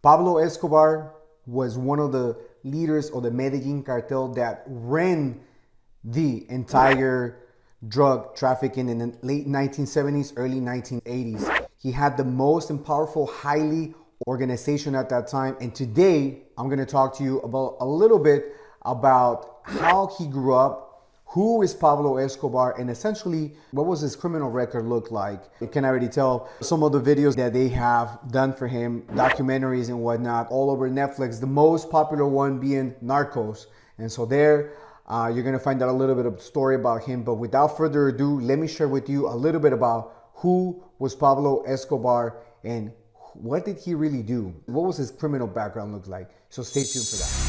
Pablo Escobar was one of the leaders of the Medellin cartel that ran the entire drug trafficking in the late 1970s, early 1980s. He had the most powerful, highly organization at that time. And today, I'm going to talk to you about a little bit about how he grew up, who is Pablo Escobar, and essentially what was his criminal record look like. You can already tell some of the videos that they have done for him, documentaries and whatnot, all over Netflix, the most popular one being Narcos. And so there, you're gonna find out a little bit of story about him. But without further ado, let me share with you a little bit about who was Pablo Escobar and what did he really do? What was his criminal background look like? So stay tuned for that.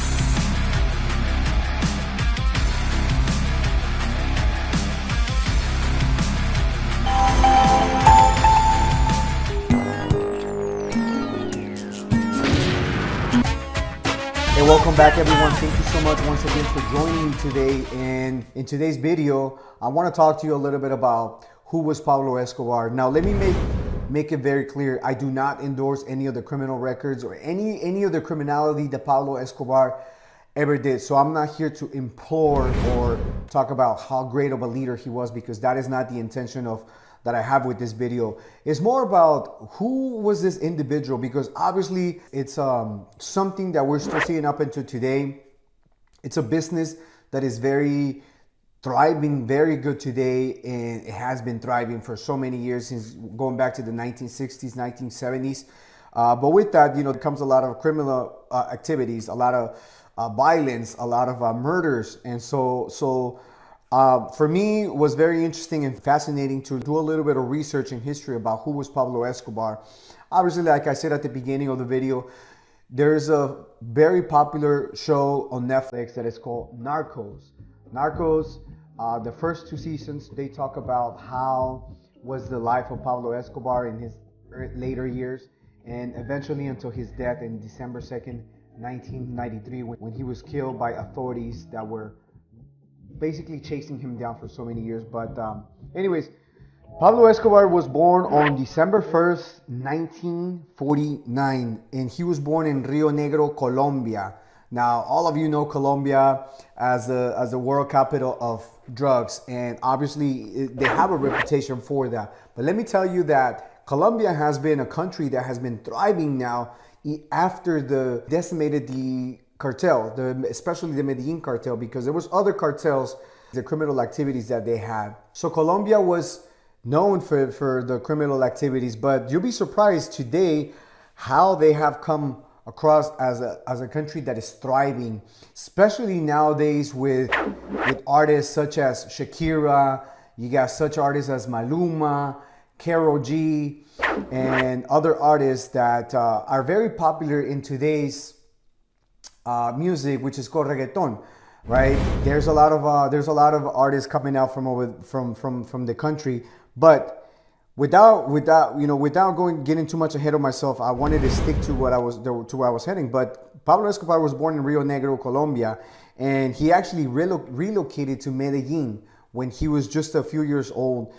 Hey, welcome back everyone. Thank you so much once again for joining me today. And in today's video, I want to talk to you a little bit about who was Pablo Escobar. Now, let me make it very clear. I do not endorse any of the criminal records or any of the criminality that Pablo Escobar ever did. So I'm not here to implore or talk about how great of a leader he was, because that is not the intention of that I have with this video. It's more about who was this individual, because obviously it's something that we're still seeing up until today. It's a business that is very thriving, very good today, and it has been thriving for so many years, since going back to the 1960s, 1970s. But with that, there comes a lot of criminal activities, a lot of violence, a lot of murders, and so for me, it was very interesting and fascinating to do a little bit of research and history about who was Pablo Escobar. Obviously, like I said at the beginning of the video, there's a very popular show on Netflix that is called Narcos. Narcos, the first 2 seasons, they talk about how was the life of Pablo Escobar in his later years, and eventually until his death in December 2nd, 1993, when he was killed by authorities that were basically chasing him down for so many years. But anyways, Pablo Escobar was born on December 1st, 1949, and he was born in Rio Negro, Colombia. Now, all of you know Colombia as the world capital of drugs, and obviously they have a reputation for that. But let me tell you that Colombia has been a country that has been thriving now after the decimated the cartel, especially the Medellin cartel, because there was other cartels, the criminal activities that they had. So Colombia was known for the criminal activities, but you'll be surprised today how they have come across as a country that is thriving, especially nowadays with artists such as Shakira. You got such artists as Maluma, Karol G, and other artists that are very popular in today's music, which is called reggaeton, right? There's a lot of artists coming out from the country, but without getting too much ahead of myself, I wanted to stick to where I was heading. But Pablo Escobar was born in Rio Negro, Colombia, and he actually relocated to Medellin when he was just a few years old,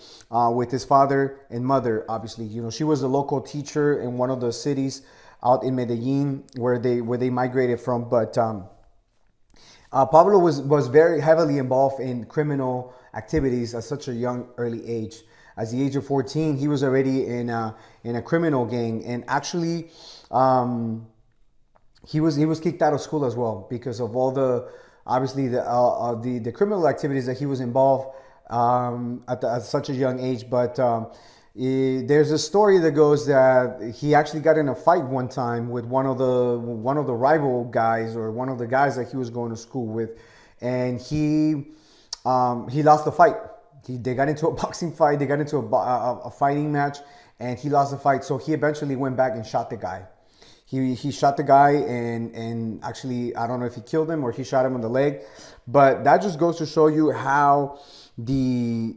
with his father and mother. Obviously, she was a local teacher in one of the cities out in Medellin where they migrated from. But Pablo was very heavily involved in criminal activities at such a young early age. At the age of 14, he was already in a criminal gang, and actually he was kicked out of school as well because of all the criminal activities that he was involved at such a young age. But there's a story that goes that he actually got in a fight one time with one of the rival guys, or one of the guys that he was going to school with, and he lost the fight. They got into a boxing fight. They got into a fighting match, and he lost the fight. So he eventually went back and shot the guy. He shot the guy, and actually, I don't know if he killed him or he shot him in the leg, but that just goes to show you how the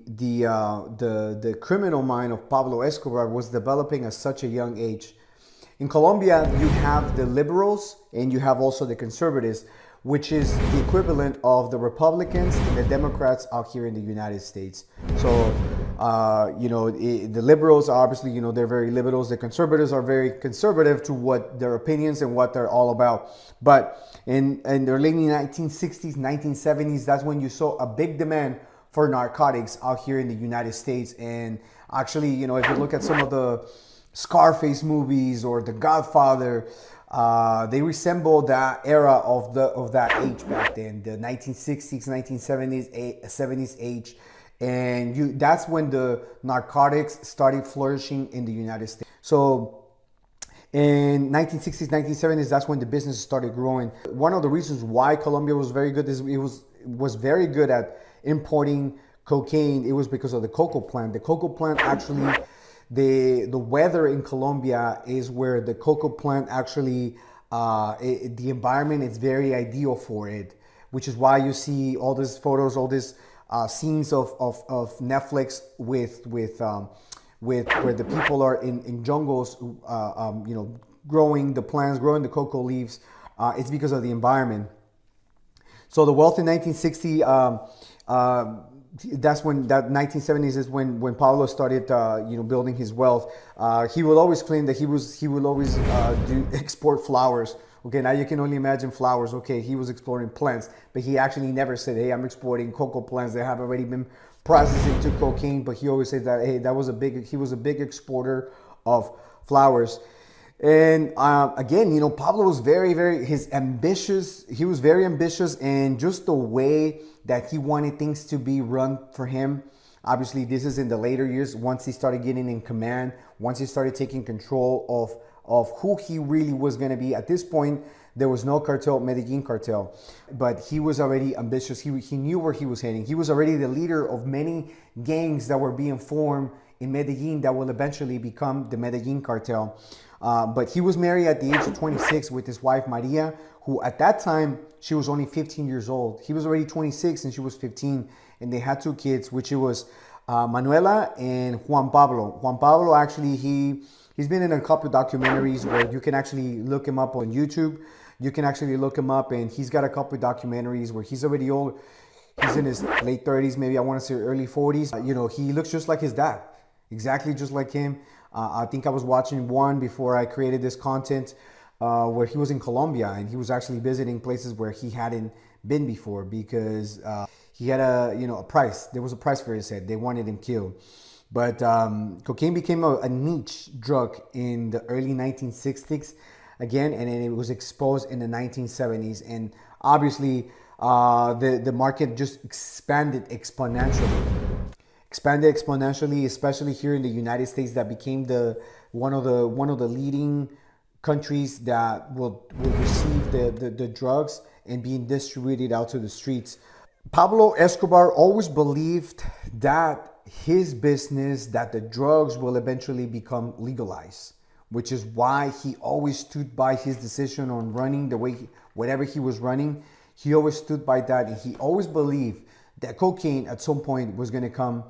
criminal mind of Pablo Escobar was developing at such a young age. In Colombia, you have the liberals and you have also the conservatives, which is the equivalent of the Republicans and the Democrats out here in the United States. So The liberals are obviously, they're very liberals. The conservatives are very conservative to what their opinions and what they're all about. But in the late 1960s, 1970s, that's when you saw a big demand for narcotics out here in the United States. And actually, if you look at some of the Scarface movies or The Godfather, they resemble that era of that age back then, the 1960s, 1970s, 70s age. And that's when the narcotics started flourishing in the United States. So in 1960s, 1970s, that's when the business started growing. One of the reasons why Colombia was very good is it was very good at importing cocaine. It was because of the cocoa plant. The cocoa plant actually, the weather in Colombia is where the cocoa plant actually, the environment is very ideal for it, which is why you see all these photos, all these scenes of Netflix with where the people are in jungles, growing the plants, growing the cocoa leaves. It's because of the environment. So the wealth in 1960, that's when, that 1970s is when Pablo started, building his wealth. He will always claim that he will always export flowers. Okay, now you can only imagine flowers. Okay, he was exporting plants, but he actually never said, hey, I'm exporting cocoa plants that have already been processed into cocaine. But he always said that, hey, he was a big exporter of flowers. And again, Pablo was very, very, he was very ambitious, and just the way that he wanted things to be run for him. Obviously, this is in the later years, once he started getting in command, once he started taking control of who he really was going to be. At this point, there was no cartel, Medellin cartel, but he was already ambitious. He knew where he was heading. He was already the leader of many gangs that were being formed in Medellin that will eventually become the Medellin cartel. But he was married at the age of 26 with his wife, Maria, who at that time, she was only 15 years old. He was already 26 and she was 15. And they had two kids, which it was Manuela and Juan Pablo. Juan Pablo, actually, he's been in a couple of documentaries where you can actually look him up on YouTube. You can actually look him up, and he's got a couple of documentaries where he's already old. He's in his late 30s, maybe I want to say early 40s. He looks just like his dad, exactly just like him. I think I was watching one before I created this content where he was in Colombia, and he was actually visiting places where he hadn't been before because he had a price. There was a price for his head. They wanted him killed. But cocaine became a niche drug in the early 1960s again, and then it was exposed in the 1970s. And obviously, the market just expanded exponentially. Especially here in the United States, that became one of the leading countries that will receive the drugs and being distributed out to the streets. Pablo Escobar always believed that his business, that the drugs will eventually become legalized, which is why he always stood by his decision on running the way, whatever he was running. He always stood by that, and he always believed that cocaine at some point was going to come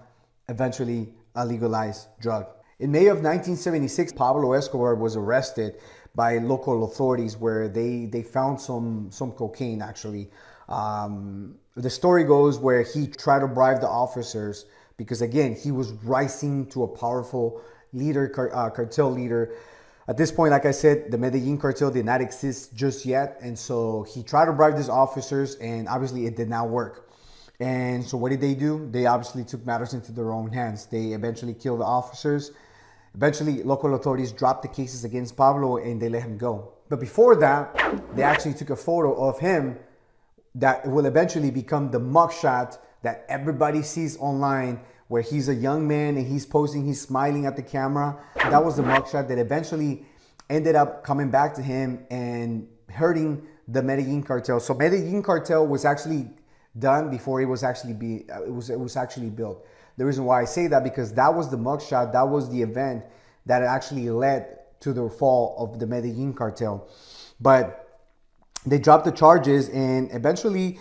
eventually a legalized drug. In May of 1976, Pablo Escobar was arrested by local authorities where they found some cocaine actually. The story goes where he tried to bribe the officers because, again, he was rising to a powerful leader, cartel leader. At this point, like I said, the Medellin cartel did not exist just yet. And so he tried to bribe these officers, and obviously it did not work. And so what did they do? They obviously took matters into their own hands. They eventually killed the officers. Eventually, local authorities dropped the cases against Pablo and they let him go. But before that, they actually took a photo of him that will eventually become the mugshot that everybody sees online, where he's a young man and he's posing, he's smiling at the camera. That was the mugshot that eventually ended up coming back to him and hurting the Medellin cartel. So Medellin cartel was actually done before it was actually built. The reason why I say that, because that was the mugshot, that was the event that actually led to the fall of the Medellin cartel. But they dropped the charges, and eventually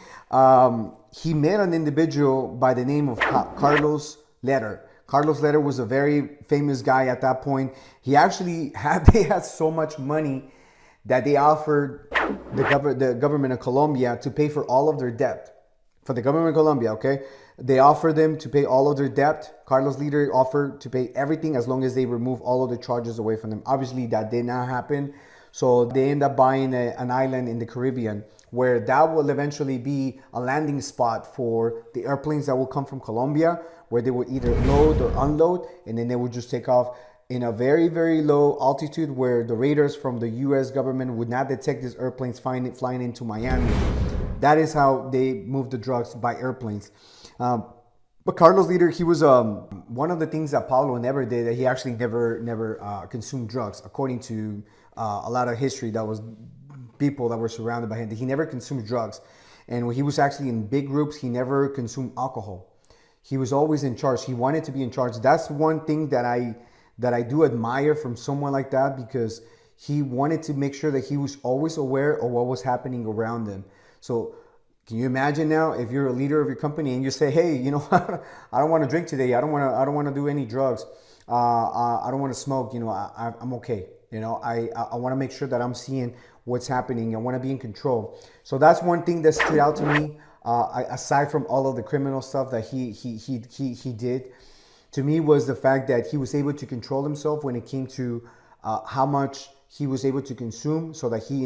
he met an individual by the name of Carlos Letter. Carlos Letter was a very famous guy at that point. They had so much money that they offered the government of Colombia to pay for all of their debt. For the government of Colombia, okay? They offered them to pay all of their debt. Carlos' leader offered to pay everything as long as they remove all of the charges away from them. Obviously, that did not happen. So they end up buying an island in the Caribbean where that will eventually be a landing spot for the airplanes that will come from Colombia, where they will either load or unload, and then they will just take off in a very, very low altitude where the radars from the US government would not detect these airplanes flying into Miami. That is how they move the drugs, by airplanes. But Carlos' leader, he was one of the things that Pablo never did, that he actually never consumed drugs, according to a lot of history. That was people that were surrounded by him. He never consumed drugs. And when he was actually in big groups, he never consumed alcohol. He was always in charge. He wanted to be in charge. That's one thing that I do admire from someone like that, because he wanted to make sure that he was always aware of what was happening around him. So can you imagine now if you're a leader of your company and you say, hey, you know, I don't want to drink today. I don't want to do any drugs. I don't want to smoke. You know, I'm okay. You know, I want to make sure that I'm seeing what's happening. I want to be in control. So that's one thing that stood out to me. Aside from all of the criminal stuff that he did, to me, was the fact that he was able to control himself when it came to how much he was able to consume, so that he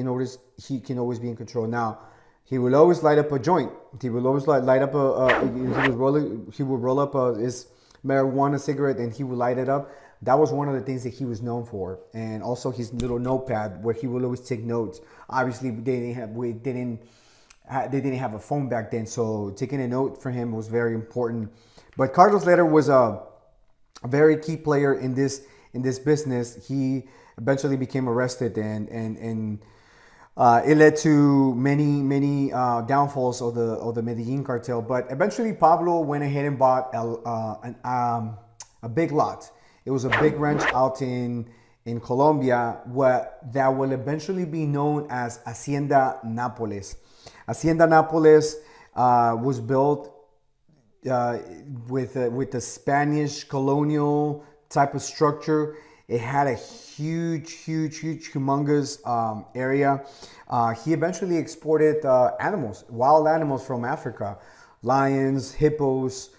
can always be in control. Now, he will always light up a joint. He will always light up he would roll up his marijuana cigarette and he would light it up. That was one of the things that he was known for. And also his little notepad where he would always take notes. Obviously, they didn't have a phone back then, so taking a note for him was very important. But Carlos Leder was a very key player in this business. He eventually became arrested, and it led to many downfalls of the Medellin cartel. But eventually, Pablo went ahead and bought a big lot. It was a big ranch out in Colombia, that will eventually be known as Hacienda Nápoles. Hacienda Nápoles was built with the Spanish colonial type of structure. It had a huge, humongous area. He eventually exported wild animals from Africa. Hippos,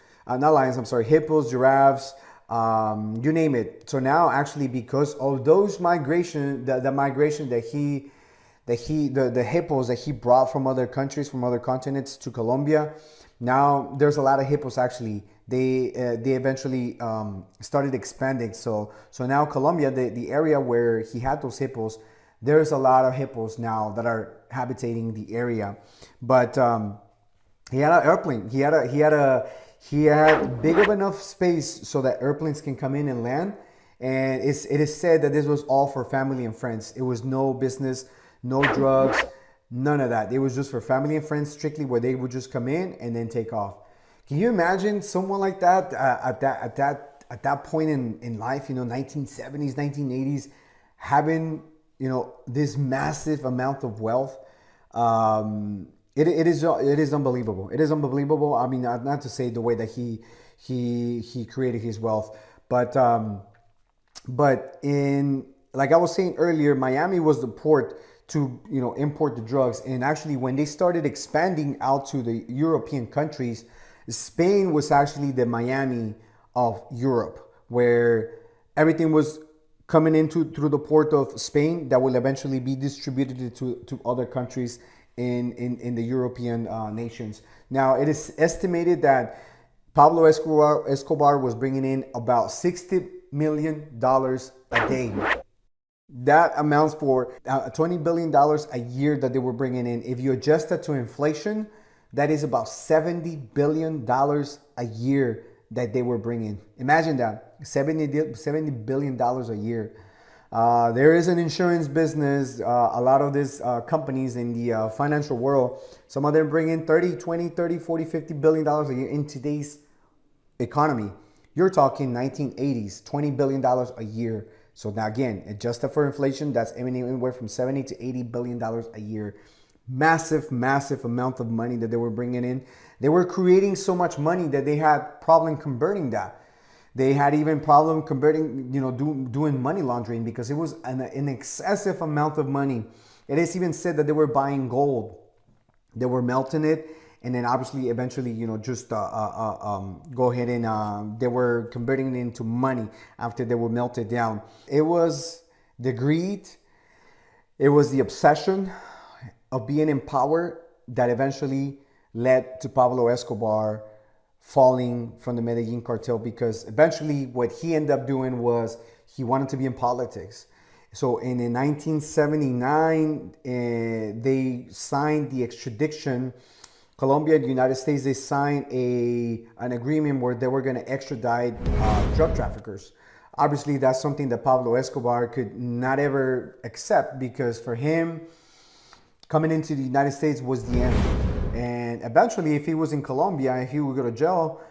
giraffes, you name it. So now, actually, because of those migration, the migration that the hippos that he brought from other countries, from other continents to Colombia, now there's a lot of hippos. Actually, they eventually started expanding. So now Colombia, the area where he had those hippos, there's a lot of hippos now that are habitating the area. But he had an airplane. He had big of enough space so that airplanes can come in and land. And it is said that this was all for family and friends. It was no business, no drugs, none of that. It was just for family and friends strictly, where they would just come in and then take off. Can you imagine someone like that at that point in life, 1970s, 1980s, having, this massive amount of wealth? It is unbelievable. It is unbelievable. I mean, not to say the way that he created his wealth, but in, like I was saying earlier, Miami was the port to import the drugs. And actually, when they started expanding out to the European countries, Spain was actually the Miami of Europe, where everything was coming through the port of Spain that will eventually be distributed to other countries in the European nations. Now, it is estimated that Pablo Escobar was bringing in about $60 million a day. That amounts for $20 billion a year that they were bringing in. If you adjust that to inflation, that is about $70 billion a year that they were bringing. Imagine that, $70 billion a year. There is an insurance business. A lot of these companies in the financial world, some of them bring in 30, 20, 30, 40, 50 billion dollars a year in today's economy. You're talking 1980s, $20 billion a year. So now again, adjusted for inflation, that's anywhere from 70 to $80 billion a year. Massive amount of money that they were bringing in. They were creating so much money that they had problem converting that. They had even problem converting, doing money laundering, because it was an excessive amount of money. It is even said that they were buying gold. They were melting it and then obviously eventually, just go ahead and they were converting it into money after they were melted down. It was the greed, it was the obsession of being in power that eventually led to Pablo Escobar falling from the Medellin cartel, because eventually what he ended up doing was he wanted to be in politics. So in 1979, they signed the extradition. Colombia and the United States, they signed an agreement where they were going to extradite drug traffickers. Obviously, that's something that Pablo Escobar could not ever accept, because for him, coming into the United States was the end. And eventually, if he was in Colombia, if he would go to jail,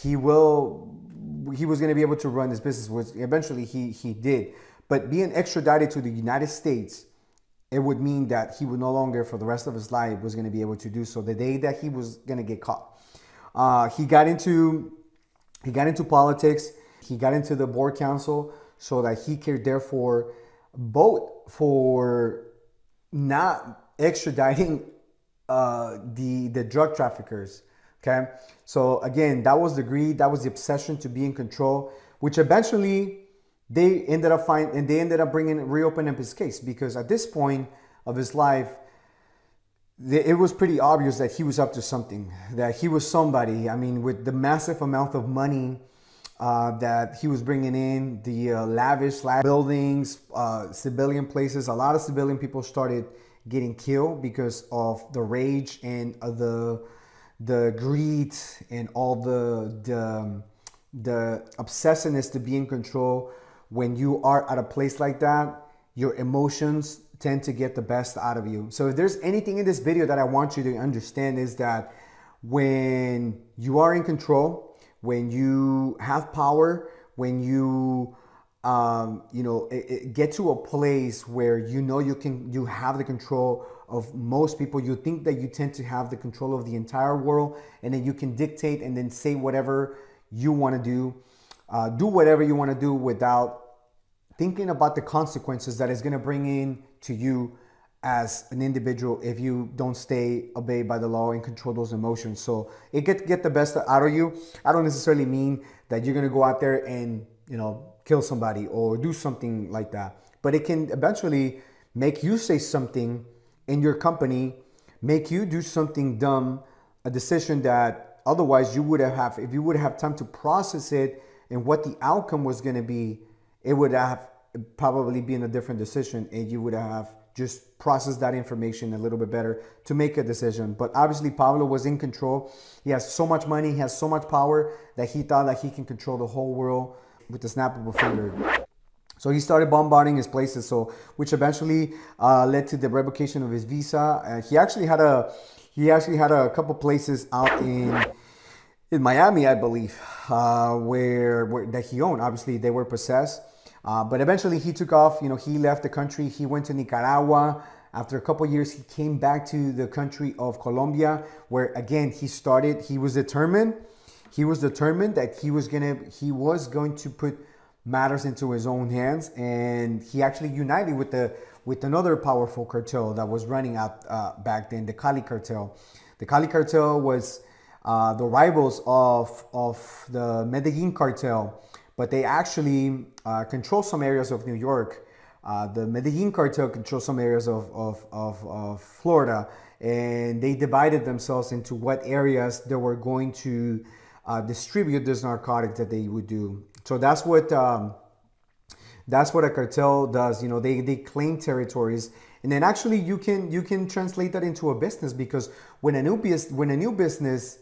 he was going to be able to run his business, which eventually he did. But being extradited to the United States, it would mean that he would no longer, for the rest of his life, was going to be able to do so. The day that he was going to get caught, he got into politics. He got into the board council so that he could therefore vote for not extraditing the drug traffickers. Okay, so again, that was the greed, that was the obsession to be in control, which eventually they ended up reopening up his case, because at this point of his life, it was pretty obvious that he was up to something, that he was somebody. I mean, with the massive amount of money that he was bringing in, the lavish buildings, civilian places, a lot of civilian people started getting killed because of the rage and the greed and all the obsessiveness to be in control. When you are at a place like that, your emotions tend to get the best out of you. So if there's anything in this video that I want you to understand, is that when you are in control, when you have power, when you get to a place where you have the control of most people, you think that you tend to have the control of the entire world, and then you can dictate and then say whatever you want to do whatever you want to do without thinking about the consequences that is going to bring in to you as an individual if you don't stay obeyed by the law and control those emotions. So it get the best out of you. I don't necessarily mean that you're going to go out there and kill somebody or do something like that, but it can eventually make you say something in your company, make you do something dumb, a decision that otherwise you would have, if you would have time to process it and what the outcome was going to be, it would have probably been a different decision, and you would have just processed that information a little bit better to make a decision. But obviously Pablo was in control. He has so much money, he has so much power that he thought that he can control the whole world with the snap of a finger. So he started bombarding his places, which eventually led to the revocation of his visa. He actually had a couple places out in Miami, I believe, where that he owned. Obviously, they were possessed, but eventually he took off. He left the country. He went to Nicaragua. After a couple years, he came back to the country of Colombia, where again he started. He was determined. He was determined that he was going to put matters into his own hands, and he actually united with another powerful cartel that was running out back then, the Cali cartel. The Cali cartel was the rivals of the Medellin cartel, but they actually control some areas of New York. The Medellin cartel controls some areas of Florida, and they divided themselves into what areas they were going to distribute this narcotic that they would do. So that's what a cartel does. They claim territories, and then actually you can translate that into a business, because when a new business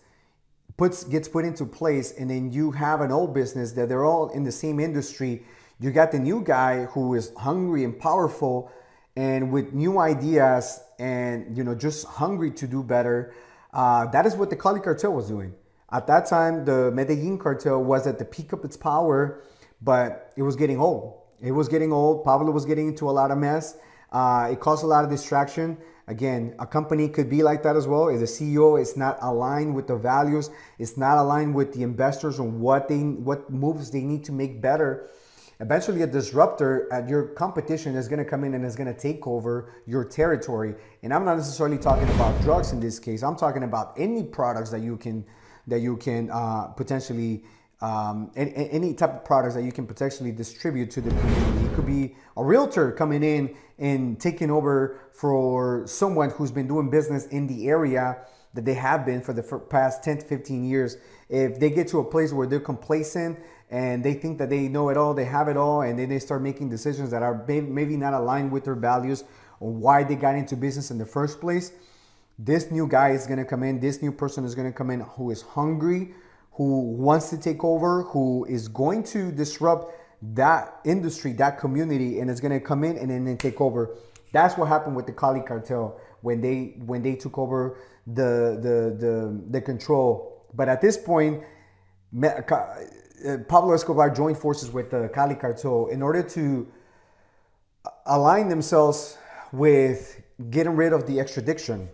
gets put into place, and then you have an old business that they're all in the same industry, you got the new guy who is hungry and powerful and with new ideas and just hungry to do better. That is what the Cali cartel was doing. At that time, the Medellin cartel was at the peak of its power, but it was getting old. It was getting old. Pablo was getting into a lot of mess. It caused a lot of distraction. Again, a company could be like that as well. If the CEO is not aligned with the values, it's not aligned with the investors on what moves they need to make better, Eventually, a disruptor at your competition is going to come in and is going to take over your territory. And I'm not necessarily talking about drugs in this case. I'm talking about any products that you can potentially any type of products that you can potentially distribute to the community. It could be a realtor coming in and taking over for someone who's been doing business in the area that they have been for the past 10 to 15 years. If they get to a place where they're complacent and they think that they know it all, they have it all, and then they start making decisions that are maybe not aligned with their values or why they got into business in the first place, this new guy is going to come in, this new person is going to come in who is hungry, who wants to take over, who is going to disrupt that industry, that community, and is going to come in and then take over. That's what happened with the Cali cartel when they took over the control. But at this point, Pablo Escobar joined forces with the Cali cartel in order to align themselves with getting rid of the extradition.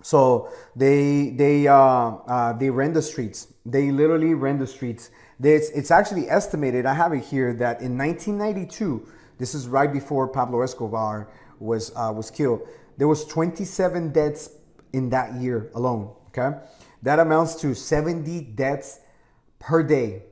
So they ran the streets. They literally ran the streets. It's actually estimated, I have it here, that in 1992, this is right before Pablo Escobar was killed, there was 27 deaths in that year alone. Okay, that amounts to 70 deaths per day.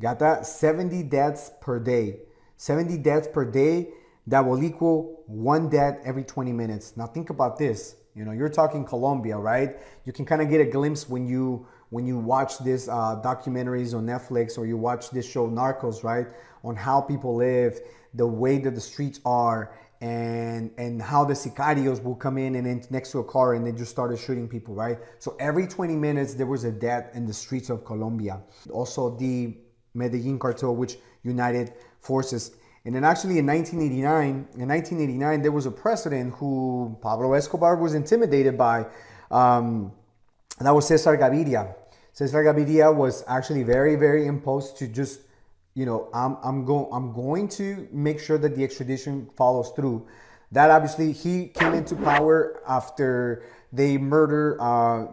Got that? 70 deaths per day. 70 deaths per day. That will equal one death every 20 minutes. Now think about this. You know, you're talking Colombia, right? You can kind of get a glimpse when you watch this documentaries on Netflix, or you watch this show Narcos, right? On how people live, the way that the streets are, and how the sicarios will come in and then next to a car and they just started shooting people, right? So every 20 minutes there was a death in the streets of Colombia. Also the Medellin cartel, which united forces. And then actually in 1989, there was a president who Pablo Escobar was intimidated by. And that was Cesar Gaviria. Cesar Gaviria was actually very, very imposed to just, you know, I'm going to make sure that the extradition follows through. That obviously he came into power after they murdered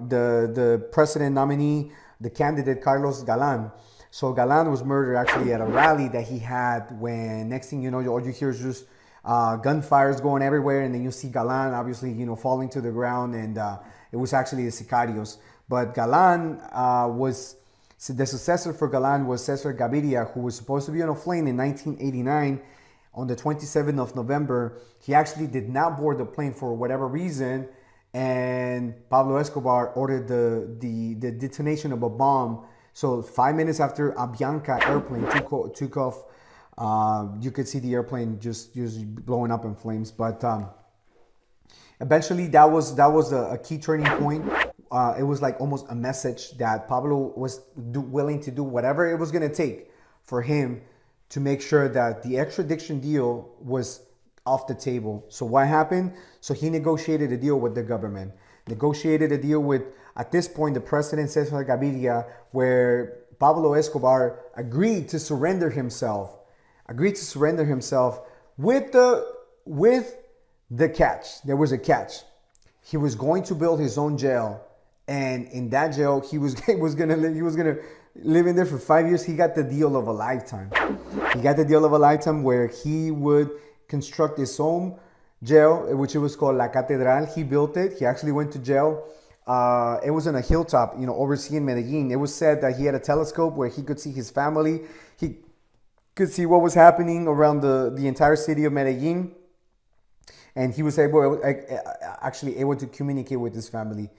the president nominee, the candidate Carlos Galan. So Galan was murdered actually at a rally that he had, when next thing you know, all you hear is just gunfires going everywhere, and then you see Galan obviously, you know, falling to the ground, and it was actually the sicarios. But Galan was, the successor for Galan was Cesar Gaviria, who was supposed to be on a plane in 1989 on the 27th of November. He actually did not board the plane for whatever reason, and Pablo Escobar ordered the detonation of a bomb. So 5 minutes after Avianca airplane took off, you could see the airplane just blowing up in flames. But eventually that was a key turning point. It was like almost a message that Pablo was willing to do whatever it was going to take for him to make sure that the extradition deal was off the table. So what happened? So he negotiated a deal with the government, negotiated a deal with, at this point, the president Cesar Gaviria, where Pablo Escobar agreed to surrender himself with the catch. There was a catch. He was going to build his own jail, and in that jail he was gonna live in there for 5 years. He got the deal of a lifetime. Where he would construct his own jail, which it was called La Catedral. He built it. He actually went to jail. It was on a hilltop, you know, overseeing Medellin. It was said that he had a telescope where he could see his family. He could see what was happening around the entire city of Medellin. And he was actually able to communicate with his family.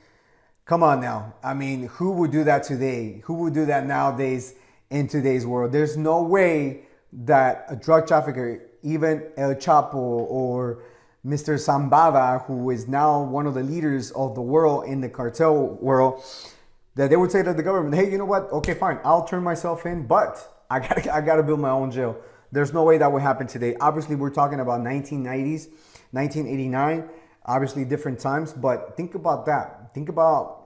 Come on now. I mean, who would do that today? Who would do that nowadays in today's world? There's no way that a drug trafficker, even El Chapo or Mr. Zambada, who is now one of the leaders of the world in the cartel world, that they would say to the government, hey, you know what? Okay, fine. I'll turn myself in, but I gotta build my own jail. There's no way that would happen today. Obviously, we're talking about 1990s, 1989, obviously different times, but think about that. Think about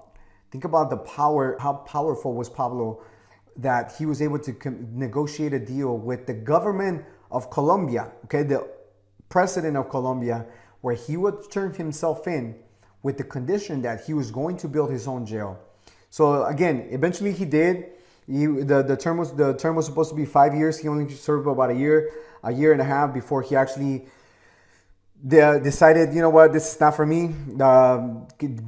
the power, how powerful was Pablo, that he was able to negotiate a deal with the government of Colombia, okay, the president of Colombia, where he would turn himself in with the condition that he was going to build his own jail. So again, eventually he did. The term was supposed to be 5 years. He only served about a year and a half before he actually decided, you know what, this is not for me.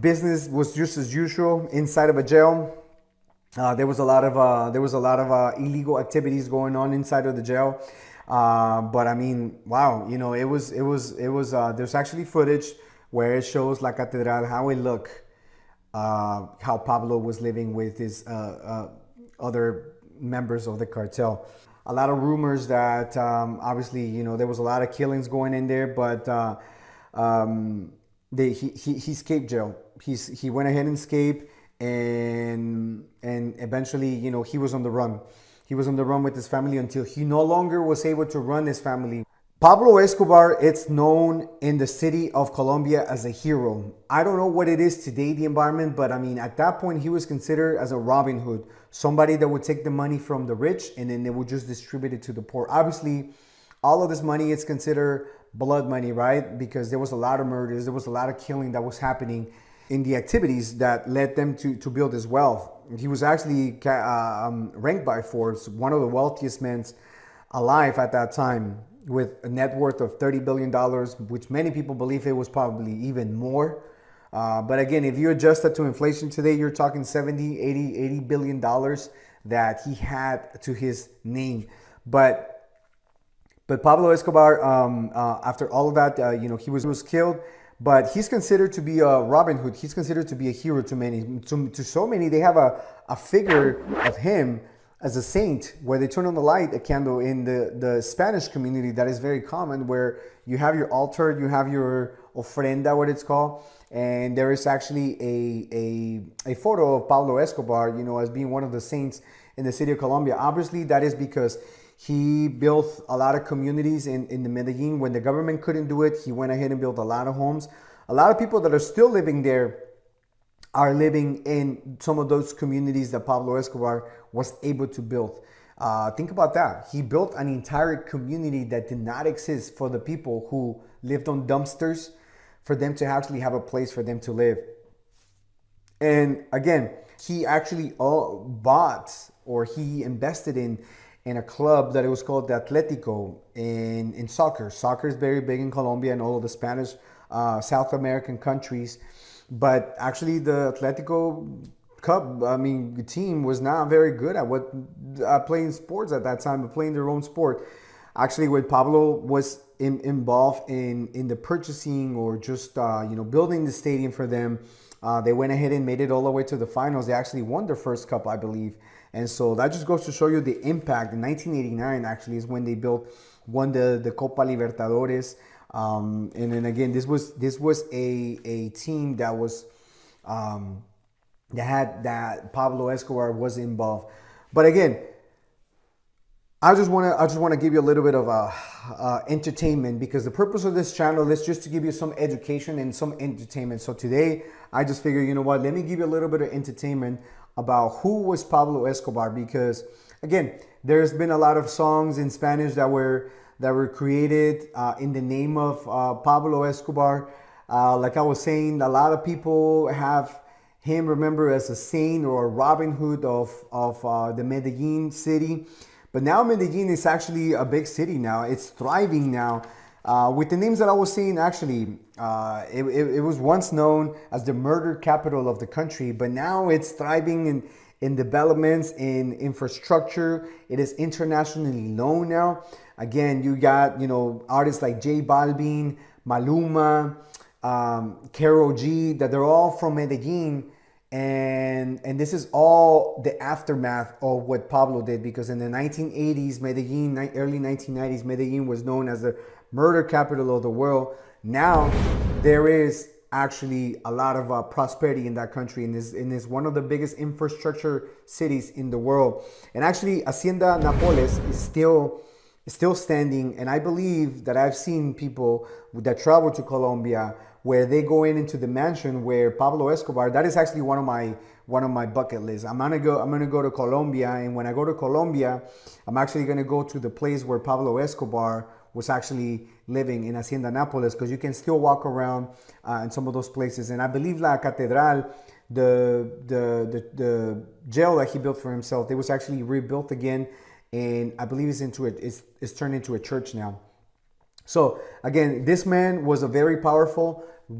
Business was just as usual inside of a jail. There was a lot of illegal activities going on inside of the jail. But I mean, wow, it was. There's actually footage where it shows La Catedral how it looked, how Pablo was living with his other members of the cartel. A lot of rumors that obviously, there was a lot of killings going in there, but he escaped jail. He went ahead and escaped, and eventually, he was on the run. He was on the run with his family until he no longer was able to run his family. Pablo Escobar, it's known in the city of Colombia as a hero. I don't know what it is today, the environment, but I mean, at that point, he was considered as a Robin Hood, somebody that would take the money from the rich and then they would just distribute it to the poor. Obviously, all of this money is considered blood money, right? Because there was a lot of murders, there was a lot of killing that was happening in the activities that led them to build his wealth. He was actually ranked by Forbes one of the wealthiest men alive at that time, with a net worth of $30 billion, which many people believe it was probably even more. But again, if you adjust that to inflation today, you're talking 70, 80 billion dollars that he had to his name. But Pablo Escobar, after all of that, he was killed. But he's considered to be a Robin Hood. He's considered to be a hero to many. To so many, they have a figure of him as a saint, where they turn on the light, a candle in the Spanish community. That is very common, where you have your altar, you have your ofrenda, what it's called, and there is actually a photo of Pablo Escobar, as being one of the saints in the city of Colombia. Obviously, that is because he built a lot of communities in the Medellin. When the government couldn't do it, he went ahead and built a lot of homes. A lot of people that are still living there are living in some of those communities that Pablo Escobar was able to build. Think about that. He built an entire community that did not exist for the people who lived on dumpsters, for them to actually have a place for them to live. And again, he actually bought, or he invested in a club that it was called the Atletico in soccer. Soccer is very big in Colombia and all of the Spanish South American countries. But actually, the Atletico team was not very good at playing sports at that time, but playing their own sport. Actually, when Pablo was involved in the purchasing, or just building the stadium for them, they went ahead and made it all the way to the finals. They actually won their first cup, I believe. And so that just goes to show you the impact. In 1989, actually, is when they won the Copa Libertadores. And then again, this was a team that Pablo Escobar was involved. But again, I just want to give you a little bit of entertainment, because the purpose of this channel is just to give you some education and some entertainment. So today, I just figured, let me give you a little bit of entertainment about who was Pablo Escobar, because again, there's been a lot of songs in Spanish that were created in the name of Pablo Escobar. Like I was saying, a lot of people have him remembered as a saint or a Robin Hood of the Medellin city. But now Medellin is actually a big city now. It's thriving now. With the names that I was saying, actually, it was once known as the murder capital of the country, but now it's thriving in developments, in infrastructure. It is internationally known now. Again, you got, artists like J Balvin, Maluma, Karol G, that they're all from Medellin. And this is all the aftermath of what Pablo did, because in the 1980s, Medellin, early 1990s, Medellin was known as the murder capital of the world. Now there is actually a lot of prosperity in that country, and is one of the biggest infrastructure cities in the world. And actually, Hacienda Nápoles is still standing, and I believe that I've seen people that travel to Colombia where they go into the mansion where Pablo Escobar. That is actually one of my bucket lists. I'm gonna go to Colombia, and when I go to Colombia, I'm actually gonna go to the place where Pablo Escobar was actually living in Hacienda Nápoles, because you can still walk around in some of those places. And I believe La Catedral, the jail that he built for himself, it was actually rebuilt again, and I believe it's turned into a church now. So again, this man was a very powerful.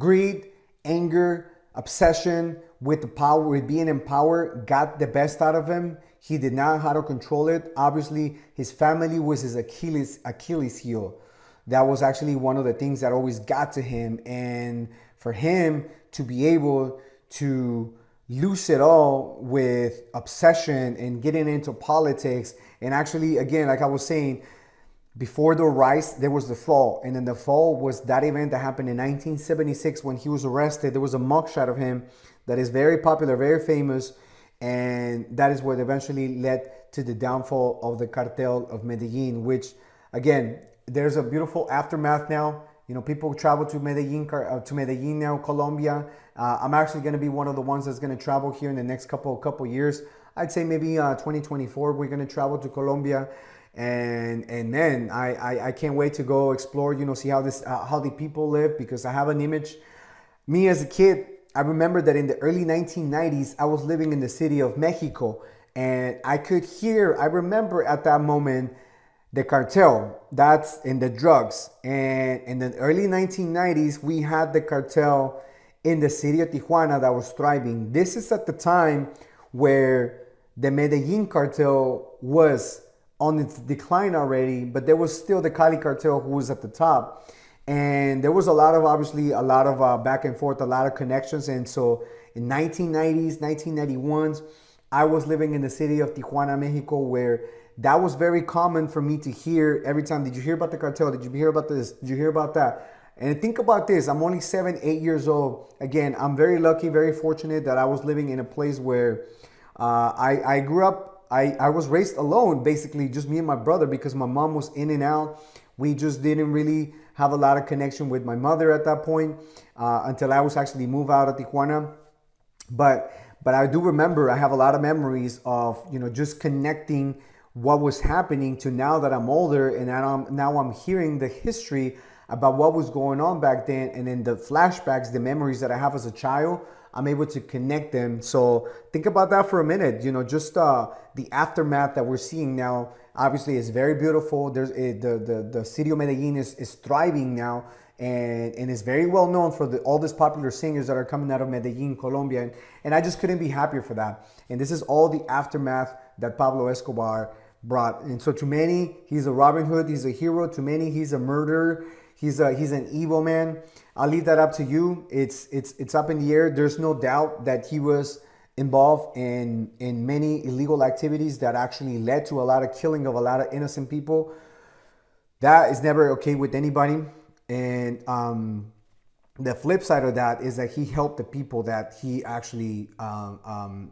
Greed, anger, obsession with the power, with being in power, got the best out of him. He did not know how to control it. Obviously, his family was his Achilles heel. That was actually one of the things that always got to him. And for him to be able to lose it all with obsession and getting into politics, and actually, again, like I was saying, before the rise, there was the fall. And then the fall was that event that happened in 1976 when he was arrested. There was a mugshot of him that is very popular, very famous. And that is what eventually led to the downfall of the cartel of Medellin, which, again, there's a beautiful aftermath now. You know, people travel to Medellin now, Colombia. I'm actually going to be one of the ones that's going to travel here in the next couple years. I'd say maybe 2024, we're going to travel to Colombia. And then I can't wait to go explore, you know, see how the people live, because I have an image. Me as a kid, I remember that in the early 1990s, I was living in the city of Mexico, and I remember at that moment, the cartel, that's in the drugs. And in the early 1990s, we had the cartel in the city of Tijuana that was thriving. This is at the time where the Medellin cartel was on its decline already, but there was still the Cali cartel who was at the top. And there was obviously a lot of back and forth, a lot of connections. And so in 1990s, 1991s, I was living in the city of Tijuana, Mexico, where that was very common for me to hear every time. Did you hear about the cartel? Did you hear about this? Did you hear about that? And think about this. I'm only 7, 8 years old. Again, I'm very lucky, very fortunate that I was living in a place where I grew up. I was raised alone, basically, just me and my brother, because my mom was in and out. We just didn't really have a lot of connection with my mother at that point until I was actually moved out of Tijuana. But I do remember, I have a lot of memories of, you know, just connecting what was happening to now that I'm older, and now I'm hearing the history about what was going on back then, and then the flashbacks, the memories that I have as a child, I'm able to connect them. So think about that for a minute. You know, just the aftermath that we're seeing now. Obviously, it's very beautiful. There's the city of Medellin is thriving now, and is very well known for all these popular singers that are coming out of Medellin, Colombia, and I just couldn't be happier for that. And this is all the aftermath that Pablo Escobar brought. And so to many, he's a Robin Hood, he's a hero. To many, he's a murderer. He's an evil man. I'll leave that up to you. It's up in the air. There's no doubt that he was involved in many illegal activities that actually led to a lot of killing of a lot of innocent people. That is never okay with anybody. And the flip side of that is that he helped the people that he actually,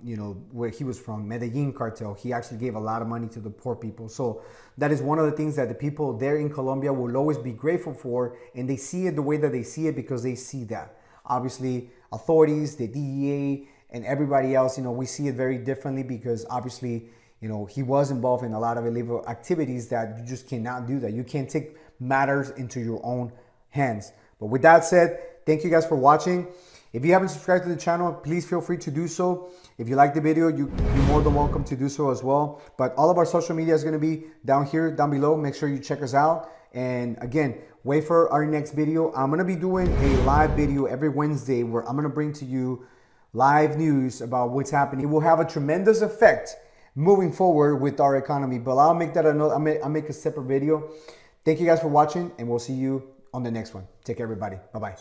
you know, where he was from, Medellin cartel. He actually gave a lot of money to the poor people. So that is one of the things that the people there in Colombia will always be grateful for. And they see it the way that they see it because they see that. Obviously, authorities, the DEA, and everybody else, you know, we see it very differently because obviously, you know, he was involved in a lot of illegal activities that you just cannot do that. You can't take matters into your own hands. But with that said, thank you guys for watching. If you haven't subscribed to the channel, please feel free to do so. If you like the video, you're more than welcome to do so as well. But all of our social media is going to be down here, down below. Make sure you check us out. And again, wait for our next video. I'm going to be doing a live video every Wednesday where I'm going to bring to you live news about what's happening. It will have a tremendous effect moving forward with our economy. But I'll make that I'll make a separate video. Thank you guys for watching, and we'll see you on the next one. Take care, everybody. Bye-bye.